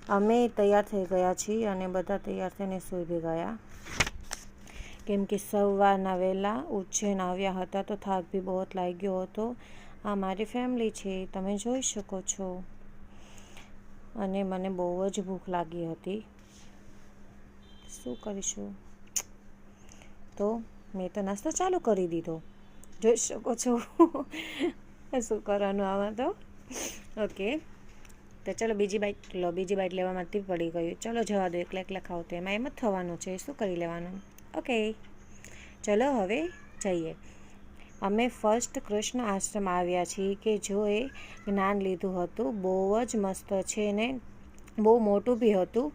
અમે તૈયાર થઈ ગયા છીએ અને બધા તૈયાર થઈને સૂઈ બી ગયા, કેમ કે સવારના વહેલા ઉજ્જૈન આવ્યા હતા તો થાક બી બહુ લાગ્યો હતો. આ મારી ફેમિલી છે, તમે જોઈ શકો છો. અને મને બહુ જ ભૂખ લાગી હતી. શું કરીશું, તો મેં તો નાસ્તો ચાલુ કરી દીધો, જોઈ શકો છો. શું કરવાનું આમાં તો. ઓકે, તો ચલો બીજી બાઈટ લેવામાંથી પડી ગયું. ચલો જવા દો, એકલા એકલા ખાવ તો એમાં એમ જ થવાનું છે, શું કરી લેવાનું. ઓકે ચલો હવે જઈએ. અમે ફર્સ્ટ કૃષ્ણ આશ્રમ આવ્યા છીએ કે જો એ જ્ઞાન લીધું હતું. બહુ જ મસ્ત છે ને બહુ મોટું બી હતું.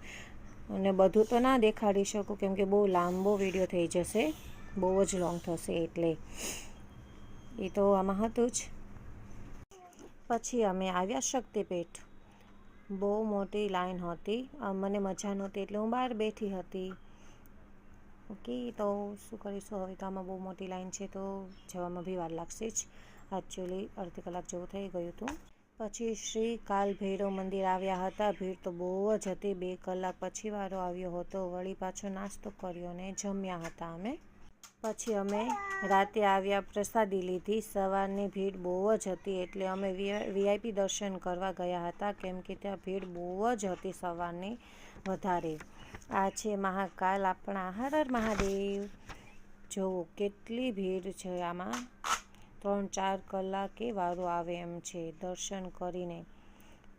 અને બધું તો ના દેખાડી શકું કેમ કે બહુ લાંબો વિડીયો થઈ જશે, બહુ જ લોંગ થશે, એટલે એ તો આમાં હતું જ. પછી અમે આવ્યા શક્તિપીઠ. બહુ મોટી લાઈન હતી, મને મજા નહોતી એટલે હું બહાર બેઠી હતી. ઓકે, તો શું કરીશું હવે, તો આમાં બહુ મોટી લાઈન છે તો જવામાં બી વાર લાગશે જ. એકચ્યુઅલી અડધી કલાક જેવું થઈ ગયું હતું. પછી શ્રી કાલ ભૈરવ મંદિર આવ્યા હતા. ભીડ તો બહુ જ હતી. 2 કલાક પછી વારો આવ્યો હતો. વળી પાછો નાસ્તો કર્યો ને જમ્યા હતા અમે. પછી અમે રાતે આવ્યા, પ્રસાદી લીધી. સવારની ભીડ બહુ જ હતી એટલે અમે વીઆઈપી દર્શન કરવા ગયા હતા, કેમ કે ત્યાં ભીડ બહુ જ હતી સવારની વધારે. આ છે મહાકાલ, આપણા હર હર મહાદેવ. જુઓ કેટલી ભીડ છે આમાં. 3-4 કલાકે વારો આવે એમ છે. દર્શન કરીને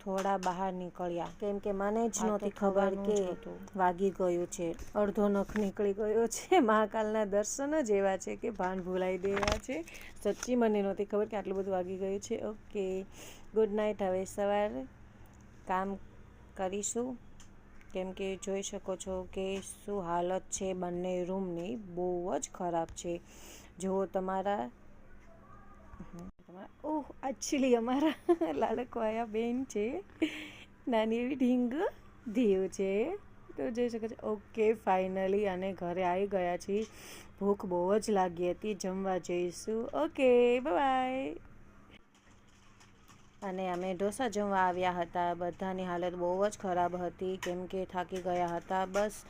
થોડા બહાર નીકળ્યા, કેમ કે મને જ નહોતી ખબર કે વાગી ગયું છે. અડધો નખ નીકળી ગયો છે. મહાકાલના દર્શન જ એવા છે કે ભાન ભૂલાઈ દેવા છે. સચ્ચી મને નહોતી ખબર કે આટલું બધું વાગી ગયું છે. Okay, good night. હવે સવારે કામ કરીશું, કેમ કે જોઈ શકો છો કે શું હાલત છે બંને રૂમની, બહુ જ ખરાબ છે. જો તમારા એકચ્યુઅલી અમારા લાડકવાયા બેન છે, નાની એવી ઢીંગ ધીવ છે, તો જોઈ શકો છો. ઓકે, ફાઇનલી અને ઘરે આવી ગયા છીએ. ભૂખ બહુ જ લાગી હતી, જમવા જઈશું. Okay, bye. અને અમે ઢોસા જમવા આવ્યા હતા. બધાની હાલત બહુ જ ખરાબ હતી કેમ કે થાકી ગયા હતા. બસ